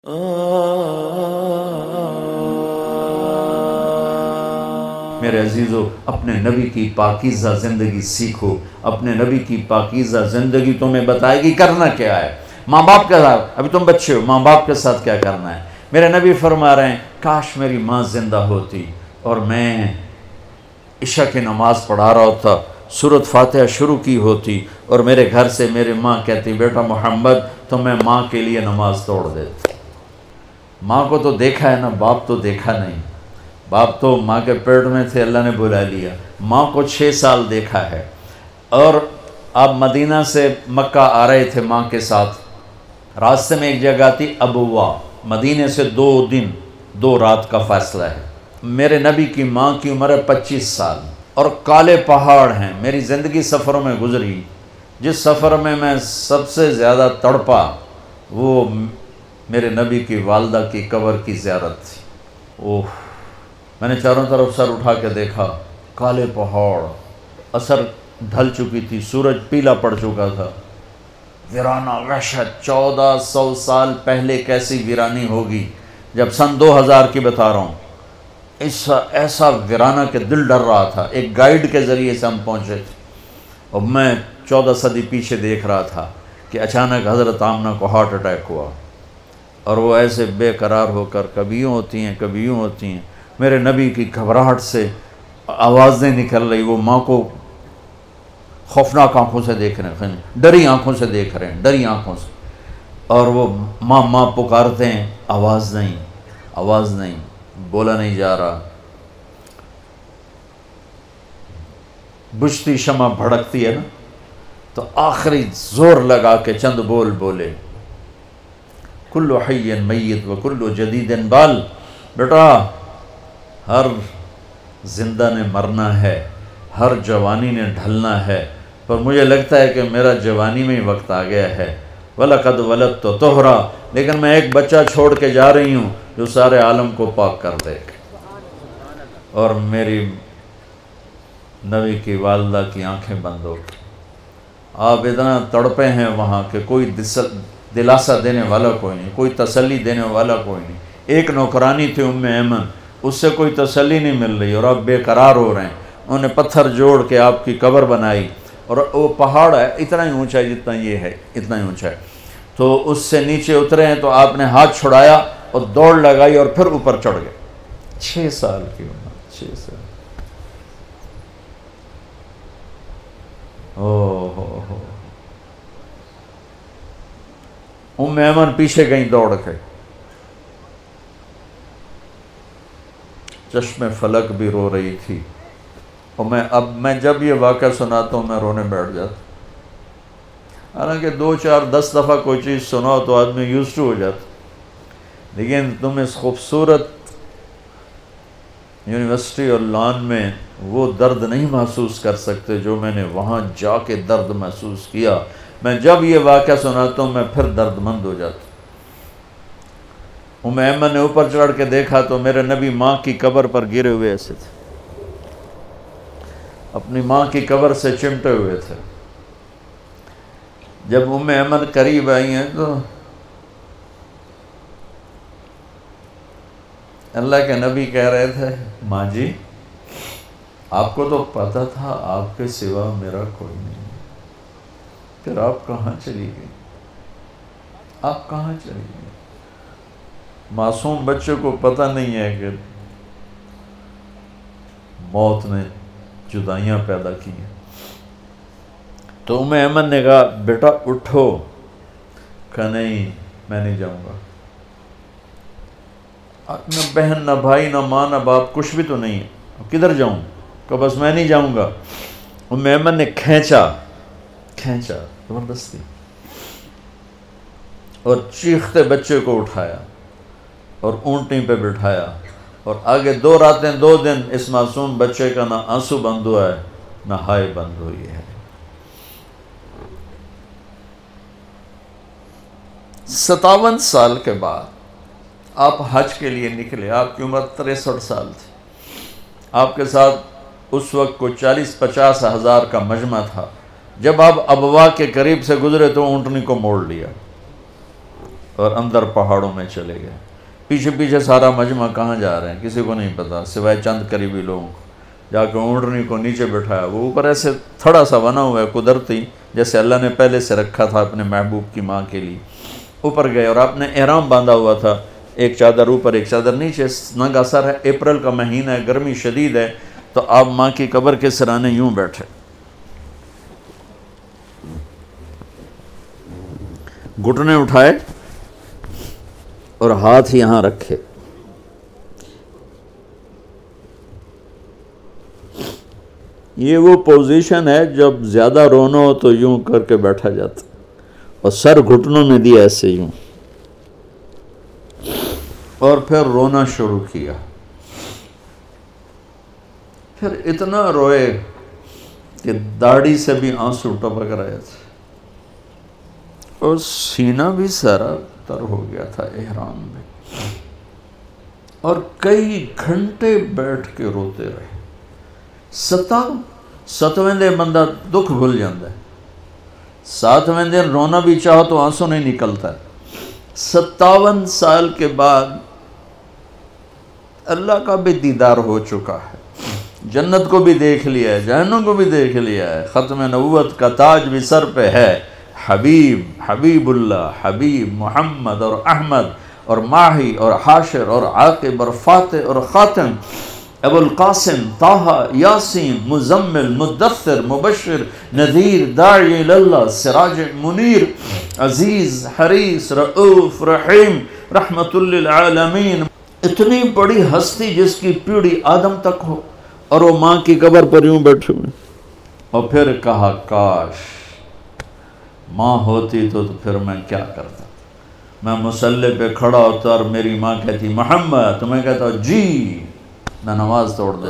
میرے عزیزو، اپنے نبی کی پاکیزہ زندگی سیکھو۔ اپنے نبی کی پاکیزہ زندگی تمہیں بتائے گی کرنا کیا ہے۔ ماں باپ کے ساتھ، ابھی تم بچے ہو، ماں باپ کے ساتھ کیا کرنا ہے۔ میرے نبی فرما رہے ہیں کاش میری ماں زندہ ہوتی اور میں عشاء کی نماز پڑھا رہا ہوتا، سورۃ فاتحہ شروع کی ہوتی اور میرے گھر سے میری ماں کہتی بیٹا محمد، تو میں ماں کے لیے نماز توڑ دیتا۔ ماں کو تو دیکھا ہے نا، باپ تو دیکھا نہیں۔ باپ تو ماں کے پیٹ میں تھے، اللہ نے بلا لیا۔ ماں کو 6 سال دیکھا ہے، اور آپ مدینہ سے مکہ آ رہے تھے ماں کے ساتھ۔ راستے میں ایک جگہ تھی ابوا، مدینے سے 2 دن 2 رات کا فاصلہ ہے۔ میرے نبی کی ماں کی عمر ہے 25 سال، اور کالے پہاڑ ہیں۔ میری زندگی سفروں میں گزری، جس سفر میں میں سب سے زیادہ تڑپا وہ میرے نبی کی والدہ کی قبر کی زیارت تھی۔ اوہ، میں نے چاروں طرف سر اٹھا کے دیکھا، کالے پہاڑ، عصر ڈھل چکی تھی، سورج پیلا پڑ چکا تھا، ویرانہ وحشت۔ 1400 سال پہلے کیسی ویرانی ہوگی، جب سن 2000 کی بتا رہا ہوں، ایسا ویرانہ کہ دل ڈر رہا تھا۔ ایک گائیڈ کے ذریعے سے ہم پہنچے تھے، اور میں 14 صدی پیچھے دیکھ رہا تھا کہ اچانک حضرت آمنہ کو ہارٹ اٹیک ہوا، اور وہ ایسے بے قرار ہو کر کبھی یوں ہوتی ہیں کبھی یوں ہوتی ہیں۔ میرے نبی کی گھبراہٹ سے آوازیں نکل رہی، وہ ماں کو خوفناک آنکھوں سے دیکھ رہے ہیں، ڈری آنکھوں سے دیکھ رہے ہیں، ڈری آنکھوں سے، اور وہ ماں ماں پکارتے ہیں، آواز نہیں، بولا نہیں جا رہا۔ بجھتی شمع بھڑکتی ہے نا، تو آخری زور لگا کے چند بولے، کل حی میت و کل جدید بال۔ بیٹا، ہر زندہ نے مرنا ہے، ہر جوانی نے ڈھلنا ہے، پر مجھے لگتا ہے کہ میرا جوانی میں ہی وقت آ گیا ہے۔ وَلَقَدْ وَلَدْتُ طُہْرًا، لیکن میں ایک بچہ چھوڑ کے جا رہی ہوں جو سارے عالم کو پاک کر دے۔ اور میری نبی کی والدہ کی آنکھیں بند ہو گئی۔ آپ اتنا تڑپے ہیں وہاں کہ کوئی دلاسا دینے والا کوئی نہیں، کوئی تسلی دینے والا کوئی نہیں۔ ایک نوکرانی تھی ام ایمن، اس سے کوئی تسلی نہیں مل رہی، اور آپ بے قرار ہو رہے ہیں۔ انہوں نے پتھر جوڑ کے آپ کی قبر بنائی، اور وہ پہاڑ ہے اتنا ہی اونچا ہے جتنا یہ ہے، اتنا ہی اونچا ہے۔ تو اس سے نیچے اترے ہیں تو آپ نے ہاتھ چھڑایا اور دوڑ لگائی اور پھر اوپر چڑھ گئے۔ 6 سال کی عمر، 6 سال۔ ام ایمن پیچھے گئیں دوڑ کے، چشم فلک بھی رو رہی تھی، اور میں جب یہ واقعہ سناتا ہوں میں رونے بیٹھ جاتا۔ حالانکہ 2 4 10 دفعہ کوئی چیز سناؤ تو آدمی یوزڈ ہو جاتا، لیکن تم اس خوبصورت یونیورسٹی اور لان میں وہ درد نہیں محسوس کر سکتے جو میں نے وہاں جا کے درد محسوس کیا۔ میں جب یہ واقعہ سناتا ہوں میں پھر درد مند ہو جاتا ہوں۔ ام ایمن نے اوپر چڑھ کے دیکھا تو میرے نبی ماں کی قبر پر گرے ہوئے ایسے تھے، اپنی ماں کی قبر سے چمٹے ہوئے تھے۔ جب ام ایمن قریب آئی ہیں تو اللہ کے نبی کہہ رہے تھے ماں جی، آپ کو تو پتہ تھا آپ کے سوا میرا کوئی نہیں، پھر آپ کہاں چلی گئی؟ آپ کہاں چلی گئی؟ معصوم بچے کو پتہ نہیں ہے کہ موت نے جدائیاں پیدا کی ہیں۔ تو ام ایمن نے کہا بیٹا اٹھو، کہا نہیں میں نہیں جاؤں گا۔ نہ بہن نہ بھائی نہ ماں نہ باپ کچھ بھی تو نہیں ہے، کدھر جاؤں؟ کہ بس میں نہیں جاؤں گا۔ ام ایمن نے کھینچا زبردستی، اور چیختے بچے کو اٹھایا اور اونٹنی پہ بٹھایا، اور آگے 2 راتیں 2 دن اس معصوم بچے کا نہ آنسو بند ہوا ہے نہ ہائے بند ہوئی ہے۔ 57 سال کے بعد آپ حج کے لیے نکلے، آپ کی عمر 63 سال تھی، آپ کے ساتھ اس وقت کو 40-50 ہزار کا مجمع تھا۔ جب آپ ابوا کے قریب سے گزرے تو اونٹنی کو موڑ لیا، اور اندر پہاڑوں میں چلے گئے۔ پیچھے پیچھے سارا مجمع کہاں جا رہے ہیں کسی کو نہیں پتا سوائے چند قریبی لوگوں کو۔ جا کے اونٹنی کو نیچے بٹھایا، وہ اوپر ایسے تھوڑا سا بنا ہوا ہے قدرتی، جیسے اللہ نے پہلے سے رکھا تھا اپنے محبوب کی ماں کے لیے۔ اوپر گئے اور آپ نے احرام باندھا ہوا تھا، ایک چادر اوپر ایک چادر نیچے، ننگا سر ہے، اپریل کا مہینہ ہے، گرمی شدید ہے، تو آپ ماں کی قبر کے سرانے یوں بیٹھے، گھٹنے اٹھائے اور ہاتھ یہاں رکھے۔ یہ وہ پوزیشن ہے جب زیادہ رونا ہو تو یوں کر کے بیٹھا جاتا، اور سر گھٹنوں میں دیا ایسے یوں، اور پھر رونا شروع کیا۔ پھر اتنا روئے کہ داڑھی سے بھی آنسو ٹپک رہے تھے، اور سینہ بھی سارا تر ہو گیا تھا احرام میں، اور کئی گھنٹے بیٹھ کے روتے رہے۔ 7ویں دن بندہ دکھ بھول جاتا ہے، 7ویں دن رونا بھی چاہو تو آنسو نہیں نکلتا ہے۔ 57 سال کے بعد اللہ کا بھی دیدار ہو چکا ہے، جنت کو بھی دیکھ لیا ہے، جہنم کو بھی دیکھ لیا ہے، ختم نبوت کا تاج بھی سر پہ ہے، حبیب اللہ، حبیب محمد اور احمد اور ماہی اور حاشر اور عاقب اور فاتح اور خاتم، ابو القاسم، طٰہٰ، یاسین، مزمل، مدثر، مبشر، نذیر، داعی اللہ، سراج منیر، عزیز، حریص، رؤوف، رحیم، رحمت للعالمین۔ اتنی بڑی ہستی جس کی پیڑھی آدم تک ہو، اور وہ ماں کی قبر پر یوں بیٹھے ہوئے، اور پھر کہا کاش ماں ہوتی تو پھر میں کیا کرتا، میں مصلی پہ کھڑا ہوتا اور میری ماں کہتی محمد، تو میں کہتا جی، میں نماز توڑ دے۔